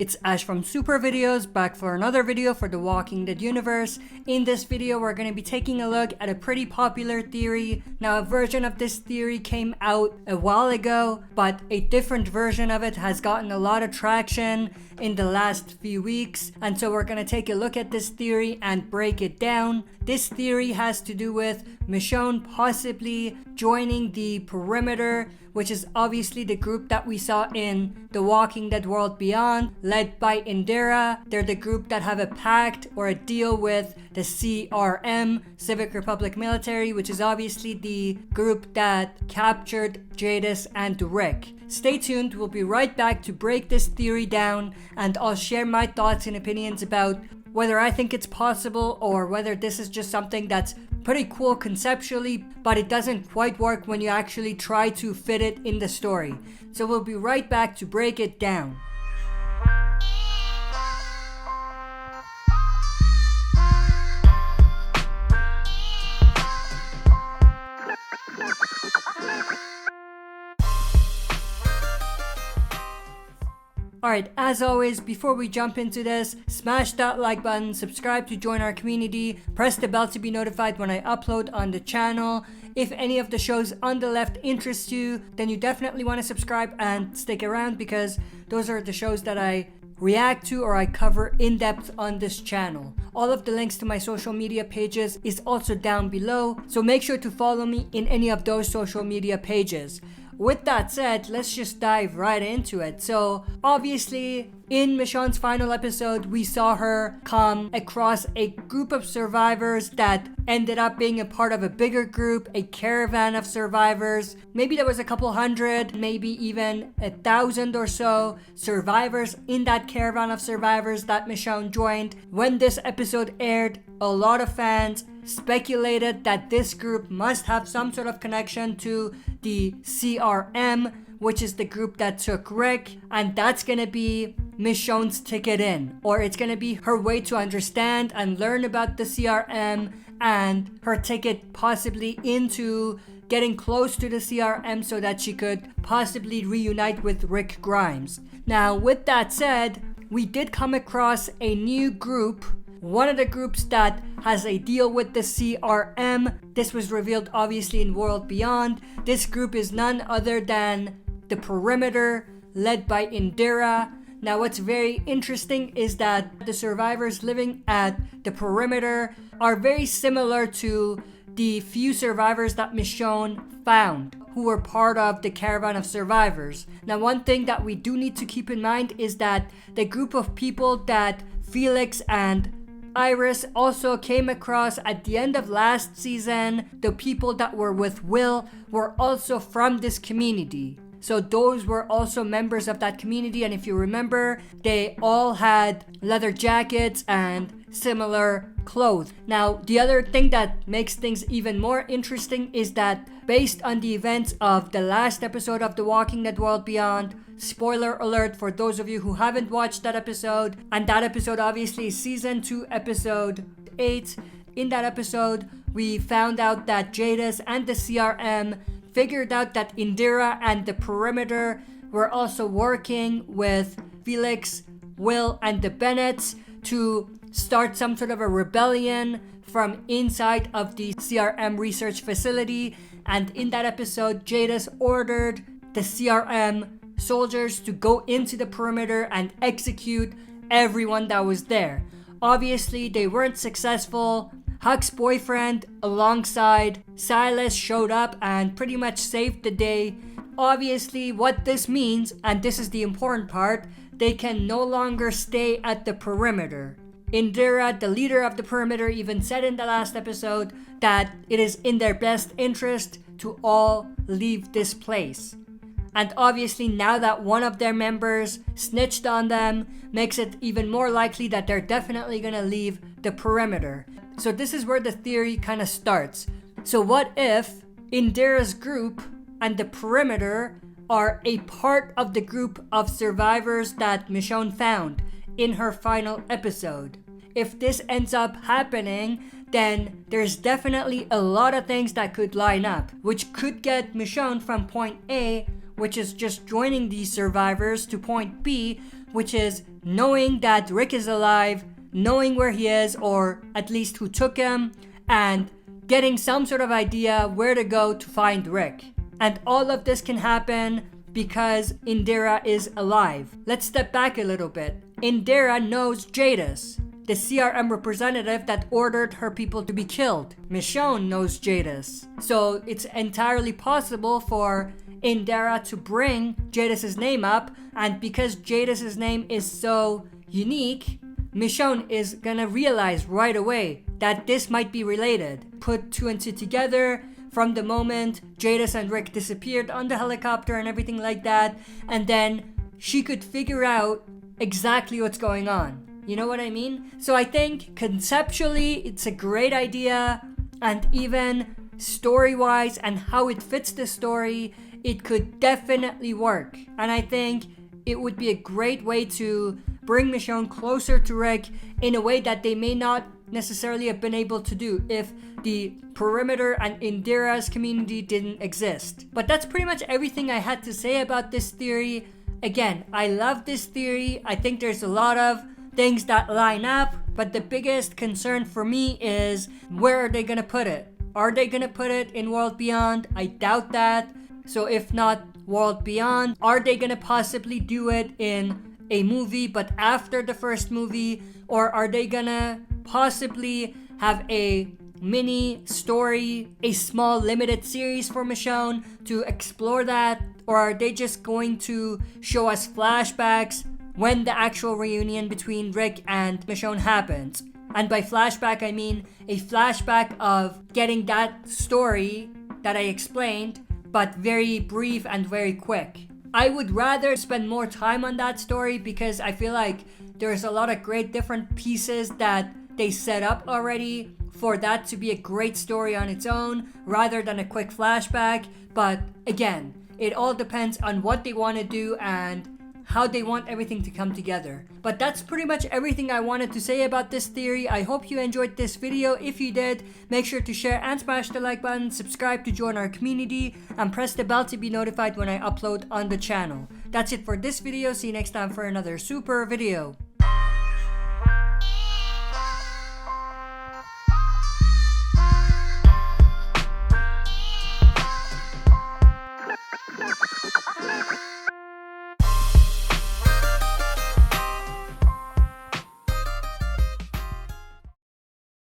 It's Ash from Super Videos, back for another video for the Walking Dead universe. In this video, we're going to be taking a look at a pretty popular theory. Now, a version of this theory came out a while ago, but a different version of it has gotten a lot of traction in the last few weeks. And so we're going to take a look at this theory and break it down. This theory has to do with Michonne possibly joining the Perimeter, which is obviously the group that we saw in The Walking Dead World Beyond, led by Indira. They're the group that have a pact or a deal with the CRM, Civic Republic Military, which is obviously the group that captured Jadis and Rick. Stay tuned, we'll be right back to break this theory down, and I'll share my thoughts and opinions about whether I think it's possible or whether this is just something that's pretty cool conceptually, but it doesn't quite work when you actually try to fit it in the story. So we'll be right back to break it down. Alright, as always, before we jump into this, smash that like button, subscribe to join our community, press the bell to be notified when I upload on the channel. If any of the shows on the left interest you, then you definitely want to subscribe and stick around, because those are the shows that I react to or I cover in depth on this channel. All of the links to my social media pages is also down below, so make sure to follow me in any of those social media pages. With that said, let's just dive right into it. So obviously in Michonne's final episode, we saw her come across a group of survivors that ended up being a part of a bigger group, a caravan of survivors. Maybe there was a couple hundred, maybe even 1,000 or so survivors in that caravan of survivors that Michonne joined. When this episode aired, a lot of fans speculated that this group must have some sort of connection to the CRM, which is the group that took Rick, and that's gonna be Michonne's ticket in, or it's gonna be her way to understand and learn about the CRM, and her ticket possibly into getting close to the CRM so that she could possibly reunite with Rick Grimes. Now, with that said, we did come across a new group, one of the groups that has a deal with the CRM. This was revealed obviously in World Beyond. This group is none other than the Perimeter, led by Indira. Now, what's very interesting is that the survivors living at the Perimeter are very similar to the few survivors that Michonne found, who were part of the caravan of survivors. Now, one thing that we do need to keep in mind is that the group of people that Felix and Iris also came across at the end of last season, the people that were with Will, were also from this community. So those were also members of that community, and if you remember, they all had leather jackets and similar clothes. Now, the other thing that makes things even more interesting is that based on the events of the last episode of The Walking Dead World Beyond, spoiler alert for those of you who haven't watched that episode, and that episode obviously is season 2 episode 8. In that episode, we found out that Jadis and the CRM figured out that Indira and the Perimeter were also working with Felix, Will, and the Bennetts to start some sort of a rebellion from inside of the CRM research facility. And in that episode, Jadis ordered the CRM soldiers to go into the Perimeter and execute everyone that was there. Obviously, they weren't successful. Huck's boyfriend alongside Silas showed up and pretty much saved the day. Obviously, what this means, and this is the important part, they can no longer stay at the Perimeter. Indira, the leader of the Perimeter, even said in the last episode that it is in their best interest to all leave this place. And obviously, now that one of their members snitched on them, makes it even more likely that they're definitely gonna leave the Perimeter. So this is where the theory kind of starts. So what if Indira's group and the Perimeter are a part of the group of survivors that Michonne found in her final episode? If this ends up happening, then there's definitely a lot of things that could line up, which could get Michonne from point A, which is just joining these survivors, to point B, which is knowing that Rick is alive, knowing where he is, or at least who took him, and getting some sort of idea where to go to find Rick. And all of this can happen because Indira is alive. Let's step back a little bit. Indira knows Jadis, the CRM representative that ordered her people to be killed. Michonne knows Jadis. So it's entirely possible for Indira to bring Jadis' name up, and because Jadis' name is so unique, Michonne is gonna realize right away that this might be related. Put two and two together from the moment Jadis and Rick disappeared on the helicopter and everything like that, and then she could figure out exactly what's going on. You know what I mean? So I think conceptually it's a great idea, and even story-wise and how it fits the story, it could definitely work. And I think it would be a great way to bring Michonne closer to Rick in a way that they may not necessarily have been able to do if the Perimeter and Indira's community didn't exist. But that's pretty much everything I had to say about this theory. Again, I love this theory. I think there's a lot of things that line up, but the biggest concern for me is where are they gonna put it? Are they gonna put it in World Beyond? I doubt that. So if not World Beyond, are they gonna possibly do it in a movie but after the first movie? Or are they gonna possibly have a mini story, a small limited series for Michonne to explore that? Or are they just going to show us flashbacks when the actual reunion between Rick and Michonne happens? And by flashback, I mean a flashback of getting that story that I explained, but very brief and very quick. I would rather spend more time on that story because I feel like there's a lot of great different pieces that they set up already for that to be a great story on its own rather than a quick flashback. But again, it all depends on what they want to do and how they want everything to come together. But that's pretty much everything I wanted to say about this theory. I hope you enjoyed this video. If you did, make sure to share and smash the like button, subscribe to join our community, and press the bell to be notified when I upload on the channel. That's it for this video. See you next time for another super video.